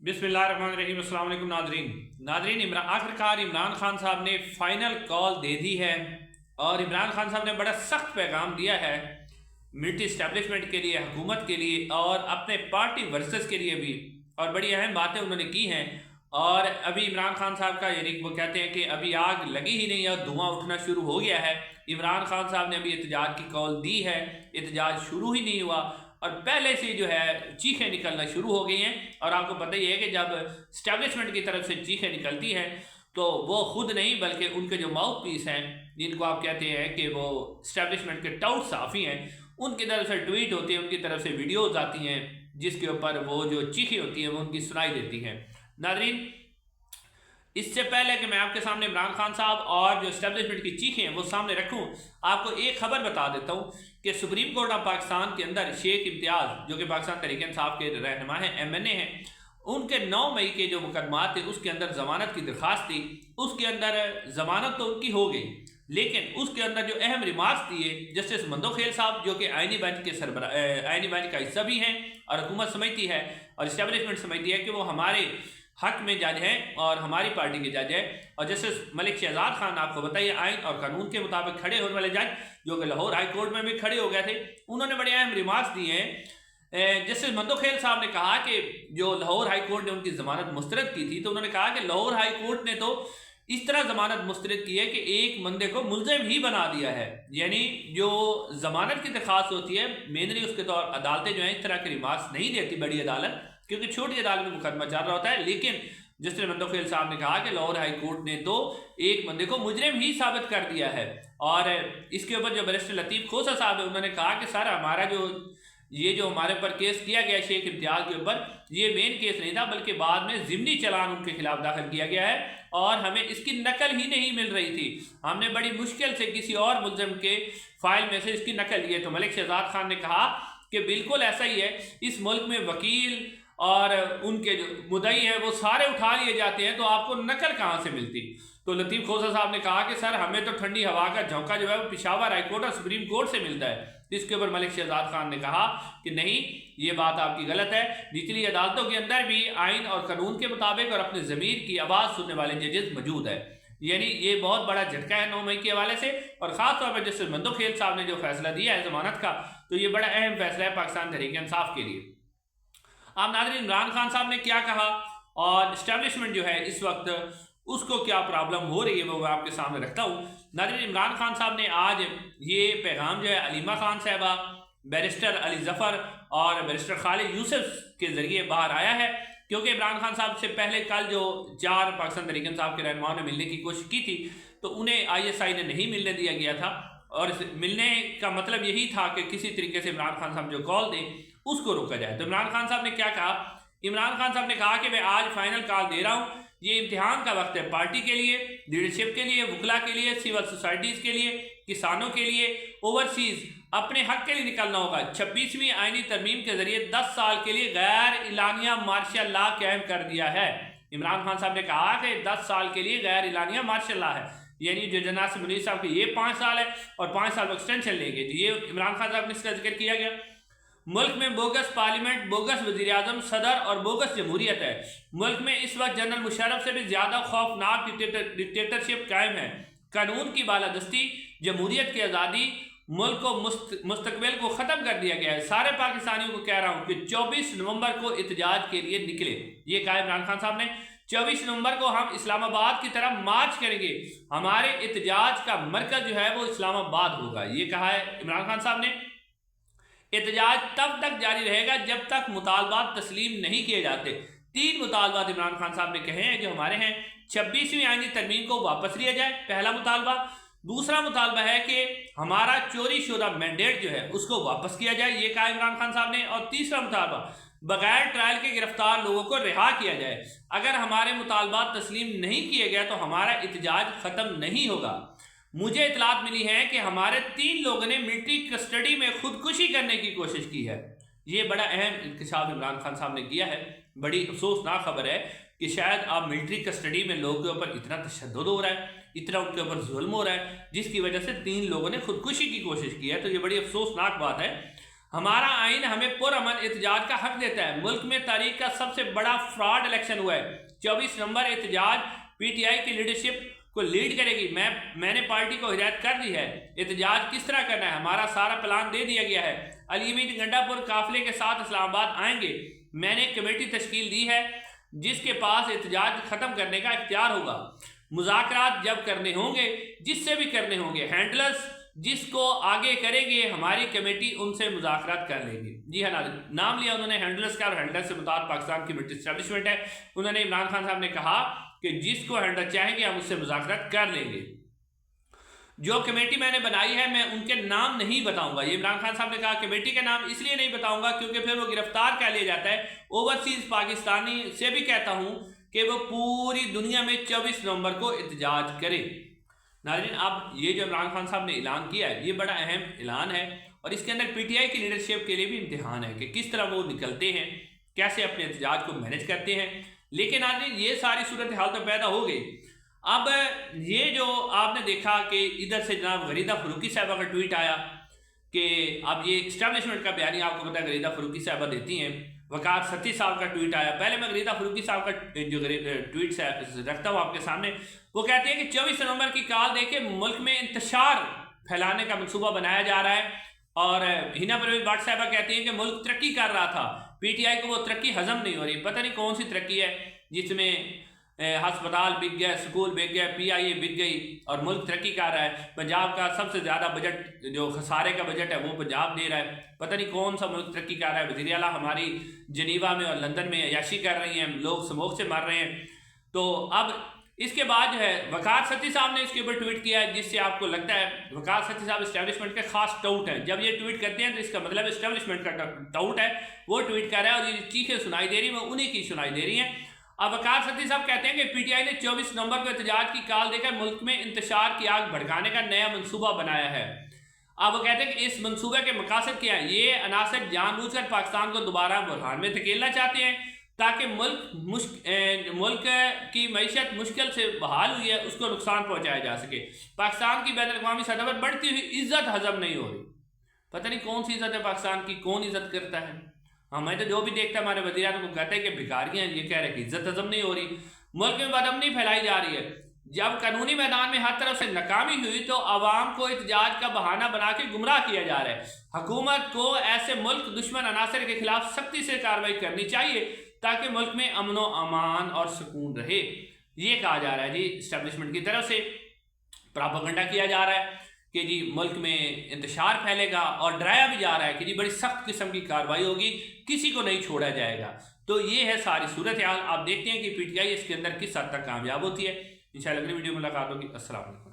बिस्मिल्लाहिर्रहमानिर्रहीम। अस्सलाम वालेकुम नादरीन, आखिरकार इमरान खान साहब ने फाइनल कॉल दे दी है और इमरान खान साहब ने बड़ा सख्त पैगाम दिया है मिलिट्री इस्टेब्लिशमेंट के लिए, हुकूमत के लिए और अपने पार्टी वर्सेस के लिए भी, और बड़ी अहम बातें उन्होंने की हैं। और अभी इमरान खान साहब का यानी वो कहते हैं कि अभी आग लगी ही नहीं और धुआं उठना शुरू हो गया है। इमरान खान साहब ने अभी एहतजाज की कॉल दी है, एहतजाज शुरू ही नहीं हुआ और पहले से जो है चीखें निकलना शुरू हो गई हैं। और आपको पता ही है कि जब इस्टेब्लिशमेंट की तरफ से चीखें निकलती हैं तो वो खुद नहीं बल्कि उनके जो माउथ पीस हैं, जिनको आप कहते हैं कि वो इस्टेब्लिशमेंट के टाउट साफ़ी हैं, उनकी तरफ से ट्वीट होती है, उनकी तरफ से वीडियोज़ आती हैं जिसके ऊपर वो जो चीखें होती हैं वो उनकी सुनाई देती हैं। नाज़रीन, इससे पहले कि मैं आपके सामने इमरान खान साहब और जो इस्टेब्लिशमेंट की चीखें हैं वो सामने रखूं, आपको एक खबर बता देता हूं कि सुप्रीम कोर्ट ऑफ पाकिस्तान के अंदर शेख इम्तियाज़, जो कि पाकिस्तान तहरीक इंसाफ के रहनुमा हैं, MNA हैं, उनके 9 मई के जो मुकदमात थे उसके अंदर ज़मानत की दरख्वास्त थी। उसके अंदर ज़मानत तो उनकी हो गई, लेकिन उसके अंदर जो अहम रिमार्क्स दिए जस्टिस मंदोखेल साहब, जो कि आईनी बेंच के आईनी बेंच का हिस्सा भी हैं और हुकूमत समझती है और इस्टेब्लिशमेंट समझती है कि वो हमारे हक में जज हैं और हमारी पार्टी के जज हैं। और जस्टिस मलिक शहजाद खान, आपको बताइए, आइन और कानून के मुताबिक खड़े होने वाले जज, जो कि लाहौर हाई कोर्ट में भी खड़े हो गए थे, उन्होंने बड़े अहम रिमार्क्स दिए हैं। जस्टिस मंदोखेल साहब ने कहा कि जो लाहौर हाई कोर्ट ने उनकी ज़मानत मुस्तरद की थी, तो उन्होंने कहा कि लाहौर हाई कोर्ट ने तो इस तरह ज़मानत मुस्तरद की है कि एक बंदे को मुल्ज़िम ही बना दिया है। यानी जो ज़मानत की दरख्वास्त होती है, मेनली उसके तौर अदालतें जो हैं इस तरह के रिमार्क्स नहीं देती, बड़ी अदालत, क्योंकि छोटी अदालत में मुकदमा चल रहा होता है। लेकिन जस्टिस मंदोखेल साहब ने कहा कि लाहौर हाई कोर्ट ने तो एक बंदे को मुजरिम ही साबित कर दिया है। और इसके ऊपर जो बैरिस्टर लतीफ़ खोसा साहब है, उन्होंने कहा कि सर, हमारा जो हमारे ऊपर केस किया गया शेख इम्तियाज़ के ऊपर, ये मेन केस नहीं था, बल्कि बाद में ज़िमनी चलान उनके खिलाफ दाखिल किया गया है और हमें इसकी नकल ही नहीं मिल रही थी। हमने बड़ी मुश्किल से किसी और मुल्ज़िम के फाइल में से इसकी नकल ली है। तो मलिक शहजाद खान ने कहा कि बिल्कुल ऐसा ही है, इस मुल्क में वकील और उनके जो मुद्दई हैं वो सारे उठा लिए जाते हैं, तो आपको नकल कहाँ से मिलती। तो लतीफ़ खोसा साहब ने कहा कि सर, हमें तो ठंडी हवा का झोंका जो है वो पेशावर हाई कोर्ट और सुप्रीम कोर्ट से मिलता है। इसके ऊपर मलिक शहजाद खान ने कहा कि नहीं, ये बात आपकी गलत है। निचली अदालतों के अंदर भी आइन और कानून के मुताबिक और अपने ज़मीर की आवाज़ सुनने वाले जजेस मौजूद है। यानी ये बहुत बड़ा झटका है 9 मई के हवाले से, और ख़ास तौर पर जस्टिस मंदोखेल साहब ने जो फैसला दिया है ज़मानत का, तो ये बड़ा अहम फैसला है पाकिस्तान तहरीक इंसाफ के लिए। आप नाज़रीन, इमरान खान साहब ने क्या कहा और इस्टेब्लिशमेंट जो है इस वक्त उसको क्या प्रॉब्लम हो रही है वो मैं आपके सामने रखता हूँ। नाज़रीन, इमरान खान साहब ने आज ये पैगाम जो है अलीमा खान साहबा, बैरिस्टर अली ज़फ़र और बैरिस्टर खालिद यूसुफ के ज़रिए बाहर आया है, क्योंकि इमरान खान साहब से पहले कल जो 4 पाकिस्तान तहरीक इंसाफ के रहनुमाओं ने मिलने की कोशिश की थी, तो उन्हें ISI ने नहीं मिलने दिया गया था। और मिलने का मतलब यही था कि किसी तरीके से इमरान खान साहब जो कॉल दें उसको रोका जाए। तो इमरान खान साहब ने क्या कहा? इमरान खान साहब ने कहा कि मैं आज फाइनल कॉल दे रहा हूँ, ये इम्तिहान का वक्त है पार्टी के लिए, लीडरशिप के लिए, वकला के लिए, सिविल सोसाइटीज़ के लिए, किसानों के लिए, ओवरसीज़ अपने हक के लिए निकलना होगा। 26वीं आईनी तरमीम के जरिए 10 साल के लिए गैर इलानिया मार्शल लॉ कायम कर दिया है। इमरान खान साहब ने कहा कि 10 साल के लिए गैर इलानिया मार्शल लॉ है, यानी जो जनाब मुनीर साहब के ये 5 साल है और 5 साल एक्सटेंशन लेंगे। ये इमरान खान साहब ने इसका जिक्र किया गया। मुल्क में बोगस पार्लियामेंट, बोगस वज़ीर आज़म, सदर और बोगस जमहूरियत है। मुल्क में इस वक्त जनरल मुशर्रफ से भी ज़्यादा खौफनाक डिक्टेटरशिप कायम है। कानून की बालादस्ती, जमहूरियत की आज़ादी, मुल्क को मुस्तकबिल को ख़त्म कर दिया गया है। सारे पाकिस्तानियों को कह रहा हूँ कि 24 नवंबर को एहतजाज के लिए निकले। ये कहा इमरान खान साहब ने। 24 नवंबर को हम इस्लामाबाद की तरफ मार्च करेंगे, हमारे एहतजाज का मरकज़ जो है वो इस्लामाबाद होगा। ये कहा है इमरान खान साहब ने। एहतजाज तब तक जारी रहेगा जब तक मुतालबात तस्लीम नहीं किए जाते। 3 मुतालबात इमरान खान साहब ने कहे हैं जो हमारे हैं। 26वीं आईनी तरमीम को वापस लिया जाए, पहला मुतालबा। दूसरा मुतालबा है कि हमारा चोरी शुदा मैंडेट जो है उसको वापस किया जाए, ये कहा इमरान खान साहब ने। और तीसरा मुतालबा, बगैर ट्रायल के गिरफ्तार लोगों को रिहा किया जाए। अगर हमारे मुतालबात तस्लीम नहीं किए गए तो हमारा एहतजाज ख़त्म नहीं होगा। मुझे इतलात मिली है कि हमारे 3 लोगों ने मिलिट्री कस्टडी में खुदकुशी करने की कोशिश की है। ये बड़ा अहम इंकशाफ इमरान खान साहब ने किया है। बड़ी अफसोसनाक खबर है कि शायद आप मिलिट्री कस्टडी में लोगों के ऊपर इतना तशद्दुद हो रहा है, इतना उनके ऊपर जुल्म हो रहा है, जिसकी वजह से 3 लोगों ने खुदकुशी की कोशिश की है। तो ये बड़ी अफसोसनाक बात है। हमारा आइन हमें पुरअमन एहतजाज का हक देता है। मुल्क में तारीख का सबसे बड़ा फ्रॉड इलेक्शन हुआ है। 24 नवंबर एहतजाज पीटीआई की लीडरशिप को लीड करेगी। मैंने पार्टी को हिदायत कर दी है एहतजाज किस तरह करना है, हमारा सारा प्लान दे दिया गया है। अली अमीन गंडापुर काफिले के साथ इस्लामाबाद आएंगे। मैंने कमेटी तश्कील दी है जिसके पास एहतजाज ख़त्म करने का इख्तियार होगा। मुज़ाकरात जब करने होंगे, जिससे भी करने होंगे, हैंडलर्स जिसको आगे करेंगे हमारी कमेटी उनसे मुज़ाकरात कर लेंगे। जी हाँ नाज़रीन, नाम लिया उन्होंने हैंडलर्स का, और हैंडलर्स से मुताद पाकिस्तान की मिलिट्री एस्टेब्लिशमेंट है। उन्होंने इमरान खान साहब ने कहा कि जिसको हैंडलर चाहेंगे हम उससे मुज़ाकरात कर लेंगे। जो कमेटी मैंने बनाई है मैं उनके नाम नहीं बताऊंगा। ये इमरान खान साहब ने कहा कमेटी के नाम इसलिए नहीं बताऊंगा क्योंकि फिर वो गिरफ्तार कर लिया जाता है। ओवरसीज पाकिस्तानी से भी कहता हूं कि वो पूरी दुनिया में 24 नवंबर को एहतजाज करे। नाज़रीन, अब ये जो इमरान खान साहब ने ऐलान किया है ये बड़ा अहम ऐलान है और इसके अंदर पीटीआई की लीडरशिप के लिए भी इम्तिहान है कि किस तरह वो निकलते हैं, कैसे अपने एहतजाज को मैनेज करते हैं। लेकिन नाज़रीन, ये सारी सूरत हाल तो पैदा हो गई। अब ये जो आपने देखा कि इधर से जनाब गरीदा फरूकी साहबा का ट्वीट आया कि अब ये इस्टेब्लिशमेंट का बयानी आपको पता है गरीदा फरूकी साहबा देती हैं। वकार सती साहब का ट्वीट आया। पहले मैं गरीदा फरूकी साहब का जो ट्वीट रखता हूँ आपके सामने। वो कहते हैं कि 24 नवंबर की कॉल देके मुल्क में इंतशार फैलाने का मनसूबा बनाया जा रहा है। और हिना परवेज भट्ट साहबा कहती हैं कि मुल्क तरक्की कर रहा था, पीटीआई को वो तरक्की हजम नहीं हो रही। पता नहीं कौन सी तरक्की है जिसमें हस्पताल बिक गया, स्कूल बिक गया, पीआईए बिक गई और मुल्क तरक्की कर रहा है। पंजाब का सबसे ज़्यादा बजट जो खसारे का बजट है वो पंजाब दे रहा है। पता नहीं कौन सा मुल्क तरक्की कर रहा है। वज़ीर आला हमारी जनीवा में और लंदन में अयाशी कर रही हैं, लोग स्मोक से मर रहे हैं। तो अब इसके बाद जो है वकार सती साहब ने इसके ऊपर ट्वीट किया है जिससे आपको लगता है वकार सती साहब इस्टेब्लिशमेंट के खास टाउट हैं। जब ये ट्वीट करते हैं तो इसका मतलब इस्टेब्लिशमेंट का टाउट है, वो ट्वीट कर रहा है और ये चीखें सुनाई दे रही हैं वो उन्हीं की सुनाई दे रही हैं। अब वकार सती साहब कहते हैं कि पीटीआई ने 24 नवंबर को एहतजाज की कॉल देकर मुल्क में इंतशार की आग भड़काने का नया मनसूबा बनाया है। अब वो कहते हैं कि इस मनसूबे के मकासद क्या है। ये अनासर जानबूझकर पाकिस्तान को दोबारा बुरहान में धकेलना चाहते हैं ताकि मुल्क की मईशत मुश्किल से बहाल हुई है उसको नुकसान पहुंचाया जा सके। पाकिस्तान की बैनुल-अक़वामी सतह पर बढ़ती हुई इज्जत हजम नहीं हो रही। पता नहीं कौन सी इज्जत है पाकिस्तान की, कौन इज्जत करता है। हमें तो जो भी देखता है हमारे वज़ीर को कहते हैं कि भिखारियाँ, ये कह रहे कि इज्जत हजम नहीं हो रही। मुल्क में बदअमनी फैलाई जा रही है। जब कानूनी मैदान में हर तरफ से नाकामी हुई तो आवाम को एहतजाज का बहाना बना के गुमराह किया जा रहा है। हुकूमत को ऐसे मुल्क दुश्मन अनासर के खिलाफ सख्ती से कार्रवाई करनी चाहिए ताकि मुल्क में अमन व अमान और सुकून रहे। ये कहा जा रहा है जी इस्टेब्लिशमेंट की तरफ से, प्रोपेगेंडा किया जा रहा है कि जी मुल्क में इंतशार फैलेगा और डराया भी जा रहा है कि जी बड़ी सख्त किस्म की कार्रवाई होगी, किसी को नहीं छोड़ा जाएगा। तो ये है सारी सूरत हाल। आप देखते हैं कि पीटीआई इसके अंदर किस हद तक कामयाब होती है। इंशाअल्लाह अगली वीडियो में मुलाकात होगी। अस्सलाम वालेकुम।